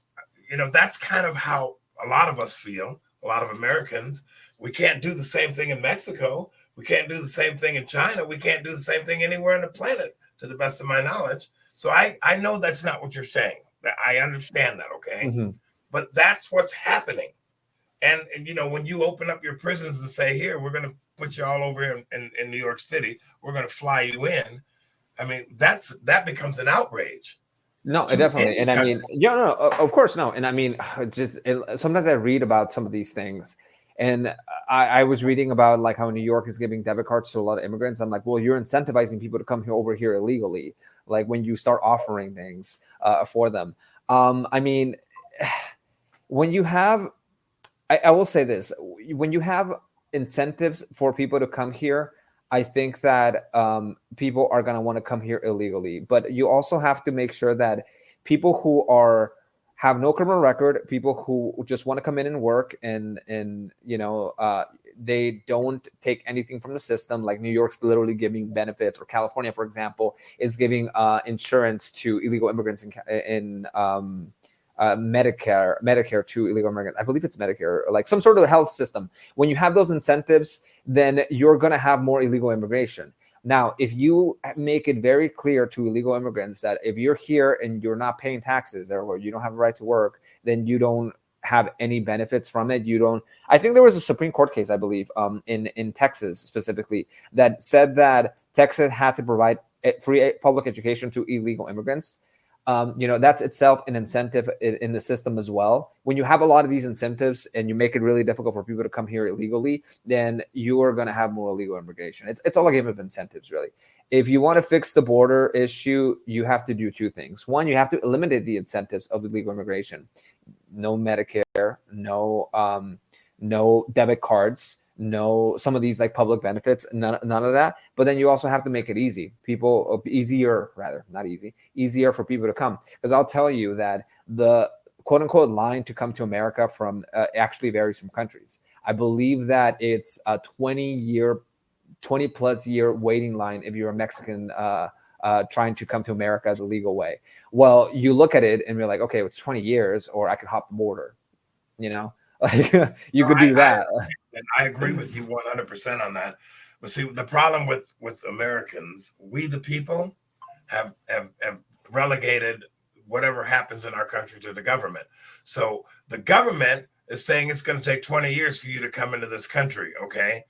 that's kind of how a lot of us feel, a lot of Americans. We can't do the same thing in Mexico. We can't do the same thing in China. We can't do the same thing anywhere on the planet, to the best of my knowledge. So I know that's not what you're saying. I understand that, okay? Mm-hmm. But that's what's happening. And when you open up your prisons and say, here, we're going to put you all over in New York City, we're going to fly you in. I mean, that becomes an outrage. No, definitely. And of course, no. And I mean, sometimes I read about some of these things, and I was reading about like how New York is giving debit cards to a lot of immigrants. I'm like, well, you're incentivizing people to come over here illegally. Like when you start offering things when you have, I will say this: when you have incentives for people to come here, I think that people are going to want to come here illegally. But you also have to make sure that people who are have no criminal record, people who just want to come in and work, and they don't take anything from the system. Like New York's literally giving benefits, or California, for example, is giving insurance to illegal immigrants in Medicare to illegal immigrants. I believe it's Medicare, or like some sort of health system. When you have those incentives, then you're going to have more illegal immigration. Now, if you make it very clear to illegal immigrants that if you're here and you're not paying taxes or you don't have a right to work, then you don't have any benefits from it. You don't. I think there was a Supreme Court case, I believe, in Texas specifically, that said that Texas had to provide free public education to illegal immigrants. That's itself an incentive in the system as well. When you have a lot of these incentives and you make it really difficult for people to come here illegally, then you are going to have more illegal immigration. It's all a game of incentives, really. If you want to fix the border issue, you have to do two things. One, you have to eliminate the incentives of illegal immigration. No Medicare, no debit cards, no some of these like public benefits, none of that. But then you also have to make it easier for people to come. Because I'll tell you that the quote unquote line to come to America from actually varies from countries. I believe that it's a 20 plus year waiting line if you're a Mexican trying to come to America the legal way. Well, you look at it and you're like, okay, it's 20 years, or I could hop the border, like you could do that. I agree with you 100% on that. But see, the problem with Americans, we the people have relegated whatever happens in our country to the government. So the government is saying it's going to take 20 years for you to come into this country, okay?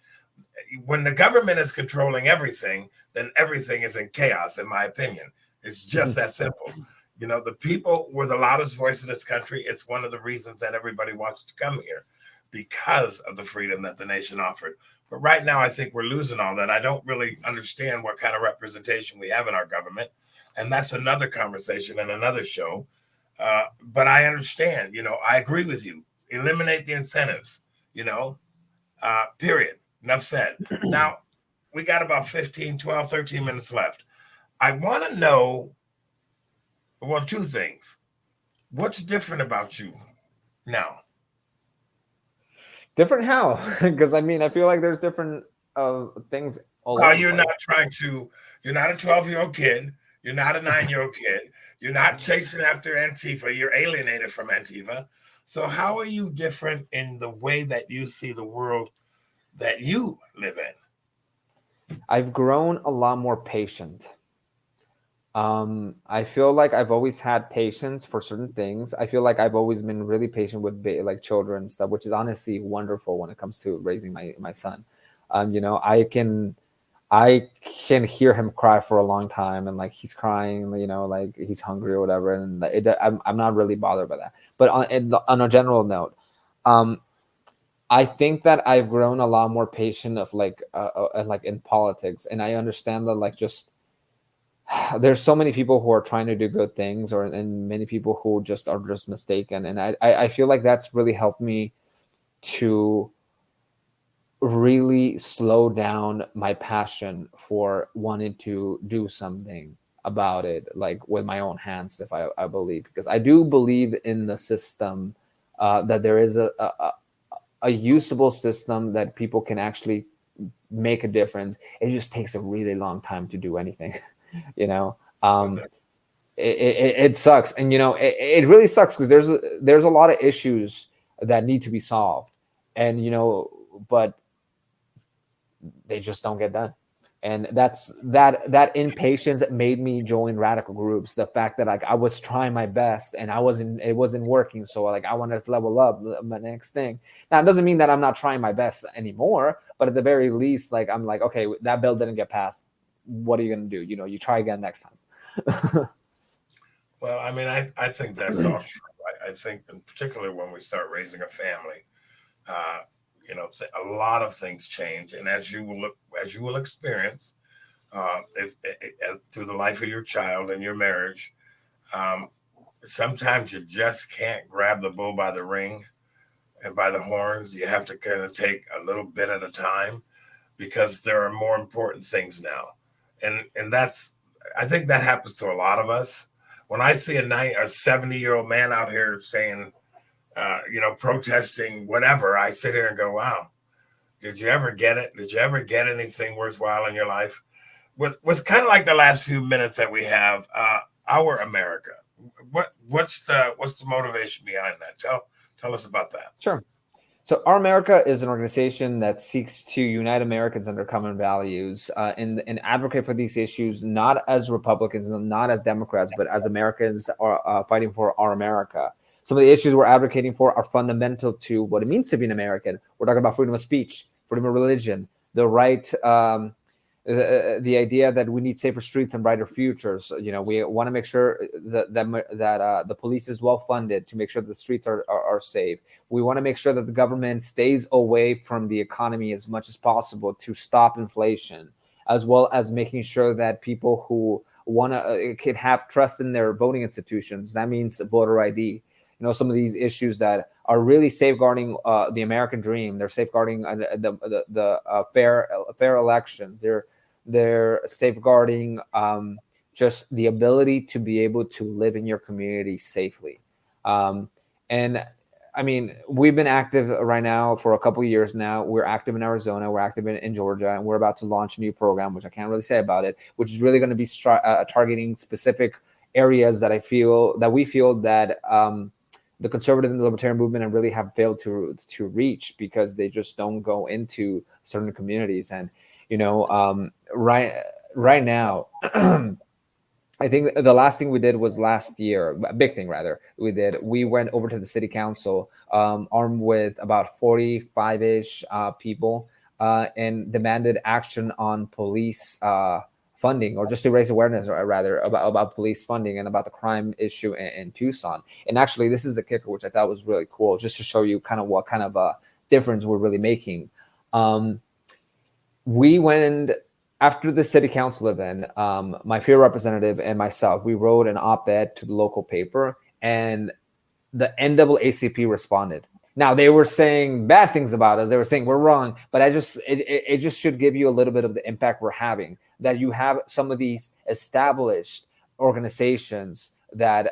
When the government is controlling everything, then everything is in chaos, in my opinion. It's just that simple. The people were the loudest voice in this country. It's one of the reasons that everybody wants to come here, because of the freedom that the nation offered. But right now, I think we're losing all that. I don't really understand what kind of representation we have in our government. And that's another conversation and another show. But I understand, I agree with you. Eliminate the incentives, period. Enough said. Now, we got about 12, 13 minutes left. I want to know, well, two things. What's different about you now? Different how? Because I feel like there's different things all over. You're not you're not a 12-year-old kid. You're not a 9-year-old kid. You're not chasing after Antifa. You're alienated from Antifa. So how are you different in the way that you see the world that you live in? I've grown a lot more patient. I feel like I've always had patience for certain things. I feel like I've always been really patient with like children and stuff, which is honestly wonderful when it comes to raising my son. I can hear him cry for a long time, and like he's crying, like he's hungry or whatever, and I'm not really bothered by that. But on a general note, I think that I've grown a lot more patient of like in politics, and I understand that like just there's so many people who are trying to do good things, and many people who just are just mistaken, and I feel like that's really helped me to really slow down my passion for wanting to do something about it, like with my own hands, if I believe, because I do believe in the system, that there is a usable system that people can actually make a difference. It just takes a really long time to do anything. It sucks, and it really sucks because there's a lot of issues that need to be solved, and but they just don't get done. And that impatience made me join radical groups. The fact that like I was trying my best and it wasn't working, so like I wanted to level up my next thing. Now it doesn't mean that I'm not trying my best anymore, but at the very least, like I'm like, okay, that bill didn't get passed. What are you going to do? You try again next time. Well, I think that's all true. I think, in particular, when we start raising a family, a lot of things change, and as you will experience, through the life of your child and your marriage, sometimes you just can't grab the bull by the ring. and by the horns. You have to kind of take a little bit at a time because there are more important things now. And that's, I think that happens to a lot of us. When I see a 70-year-old man out here saying, protesting whatever, I sit here and go, wow, did you ever get it? Did you ever get anything worthwhile in your life? With kind of like the last few minutes that we have, our America. What's the motivation behind that? Tell us about that. Sure. So Our America is an organization that seeks to unite Americans under common values and advocate for these issues, not as Republicans, not as Democrats, but as Americans are fighting for our America. Some of the issues we're advocating for are fundamental to what it means to be an American. We're talking about freedom of speech, freedom of religion, the right, the idea that we need safer streets and brighter futures. We want to make sure that the police is well funded to make sure the streets are safe. We want to make sure that the government stays away from the economy as much as possible to stop inflation, as well as making sure that people who want to can have trust in their voting institutions. That means voter ID. Some of these issues that are really safeguarding the American dream. They're safeguarding the fair elections. They're safeguarding just the ability to be able to live in your community safely. And I mean, we've been active right now for a couple of years now. We're active in Arizona. We're active in Georgia, and we're about to launch a new program, which I can't really say about it, which is really going to be targeting specific areas that we feel that the conservative and the libertarian movement really have failed to reach because they just don't go into certain communities. And right now, I think the last thing we did was last year, a big thing rather. We went over to the city council armed with about 45-ish people and demanded action on police funding, or just to raise awareness rather about police funding and about the crime issue in Tucson. And actually, this is the kicker, which I thought was really cool, just to show you kind of what kind of a difference we're really making. We went after the city council event, my field representative and myself, we wrote an op-ed to the local paper, and the NAACP responded. Now, they were saying bad things about us. They were saying we're wrong, but it just should give you a little bit of the impact we're having, that you have some of these established organizations that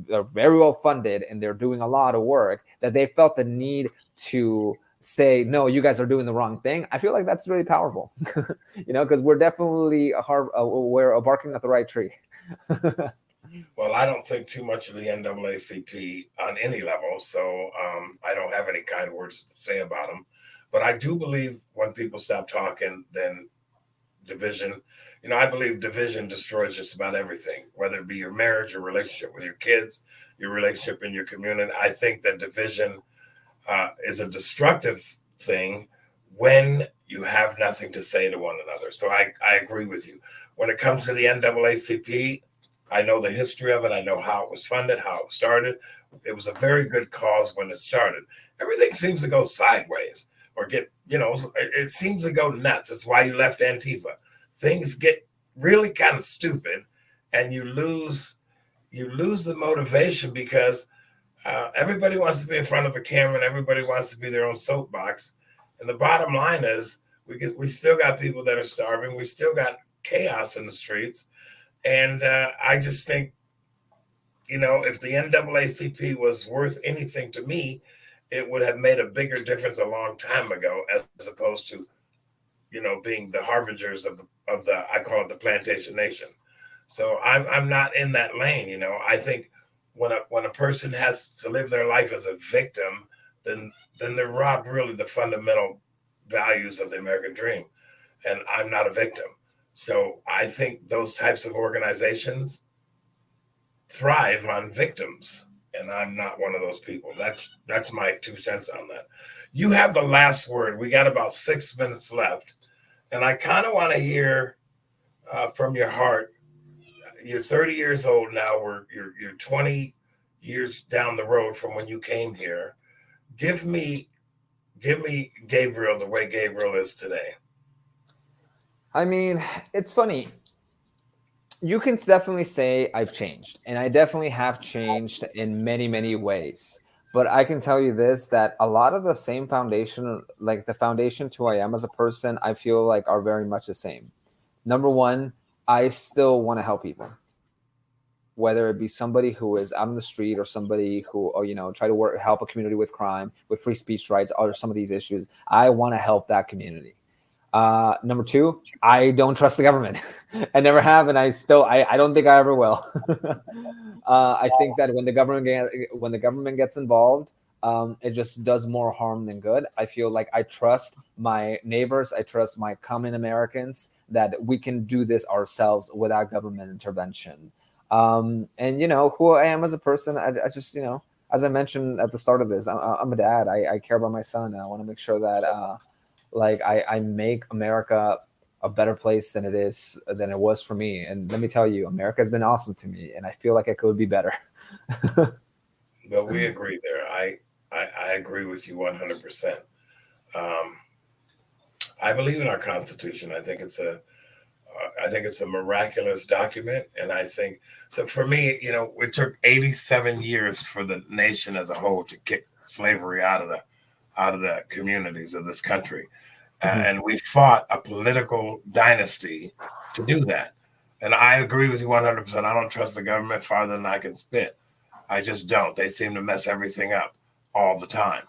they're very well funded and they're doing a lot of work, that they felt the need to say, no, you guys are doing the wrong thing. I feel like that's really powerful, because we're definitely we're barking at the right tree. Well, I don't think too much of the NAACP on any level, so I don't have any kind words to say about them. But I do believe when people stop talking, then division, I believe division destroys just about everything, whether it be your marriage, your relationship with your kids, your relationship in your community. I think that division is a destructive thing when you have nothing to say to one another. So I agree with you. When it comes to the NAACP, I know the history of it. I know how it was funded, how it started. It was a very good cause when it started. Everything seems to go sideways or it seems to go nuts. That's why you left Antifa. Things get really kind of stupid and you lose the motivation because everybody wants to be in front of a camera and everybody wants to be their own soapbox. And the bottom line is we still got people that are starving. We still got chaos in the streets. And I just think, if the NAACP was worth anything to me, it would have made a bigger difference a long time ago, as opposed to, being the harbingers of the I call it the plantation nation. So I'm not in that lane. I think when a person has to live their life as a victim, then they're robbed really the fundamental values of the American dream. And I'm not a victim. So I think those types of organizations thrive on victims, and I'm not one of those people. That's my 2 cents on that. You have the last word. We got about 6 minutes left, and I kind of want to hear from your heart. You're 30 years old now. You're 20 years down the road from when you came here. Give me Gabriel the way Gabriel is today. I mean, it's funny. You can definitely say I've changed, and I definitely have changed in many, many ways. But I can tell you this, that a lot of the same foundation, like the foundation to who I am as a person, I feel like are very much the same. Number one, I still want to help people, whether it be somebody who is out on the street or somebody who, or, try to help a community with crime, with free speech rights, or some of these issues. I want to help that community. Number two, I don't trust the government. I never have, and I don't think I ever will. I think that when the government gets involved, it just does more harm than good. I feel like I trust my neighbors, I trust my common Americans, that we can do this ourselves without government intervention. And who I am as a person, I just, as I mentioned at the start of this, I'm a dad. I care about my son, and I want to make sure that I make America a better place than it was for me. And let me tell you, America has been awesome to me, and I feel like it could be better. Well, we agree there. I agree with you 100%. I believe in our Constitution. I think it's a miraculous document, and I think so. For me, it took 87 years for the nation as a whole to kick slavery out of the communities of this country. And we fought a political dynasty to do that. And I agree with you 100%. I don't trust the government farther than I can spit. I just don't. They seem to mess everything up all the time.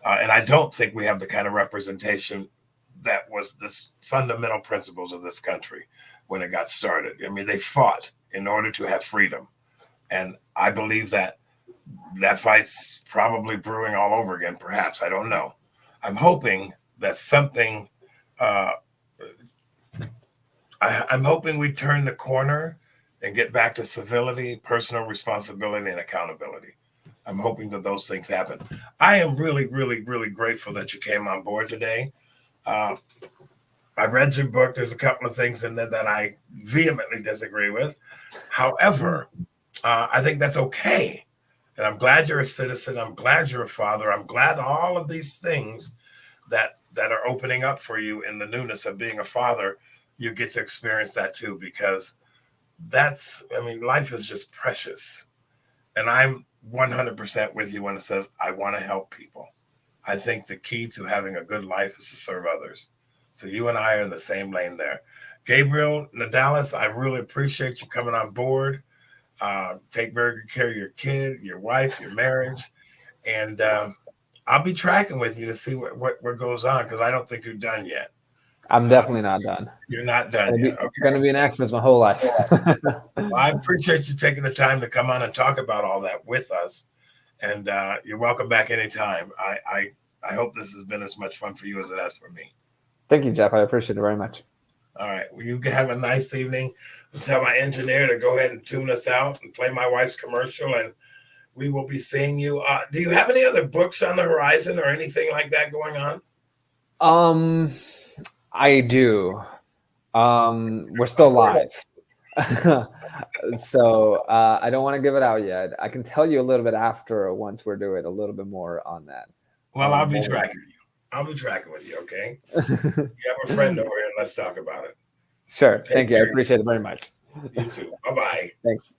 And I don't think we have the kind of representation that was the fundamental principles of this country when it got started. I mean, they fought in order to have freedom. And I believe that fight's probably brewing all over again, perhaps. I don't know. I'm hoping that something, I'm hoping we turn the corner and get back to civility, personal responsibility, and accountability. I'm hoping that those things happen. I am really, really, really grateful that you came on board today. I read your book. There's a couple of things in there that I vehemently disagree with. However, I think that's okay. And I'm glad you're a citizen. I'm glad you're a father. I'm glad all of these things that are opening up for you in the newness of being a father, you get to experience that too, because life is just precious. And I'm 100% with you when it says, I want to help people. I think the key to having a good life is to serve others. So you and I are in the same lane there. Gabriel, Nadales, I really appreciate you coming on board. Take very good care of your kid, your wife, your marriage. And I'll be tracking with you to see what goes on, because I don't think you're done yet. I'm definitely not done. You're not done yet. Okay. Going to be an activist my whole life. Well, I appreciate you taking the time to come on and talk about all that with us. And you're welcome back anytime. I hope this has been as much fun for you as it has for me. Thank you, Jeff. I appreciate it very much. All right. Well, you can have a nice evening. I'll tell my engineer to go ahead and tune us out and play my wife's commercial, and we will be seeing you. Do you have any other books on the horizon or anything like that going on? I do. We're still live. So I don't want to give it out yet. I can tell you a little bit after, once we're doing a little bit more on that. Well, I'll be tracking you. I'll be tracking with you, okay? You have a friend over here. Let's talk about it. Sure. Thank you. I appreciate it very much. You too. Bye-bye. Thanks.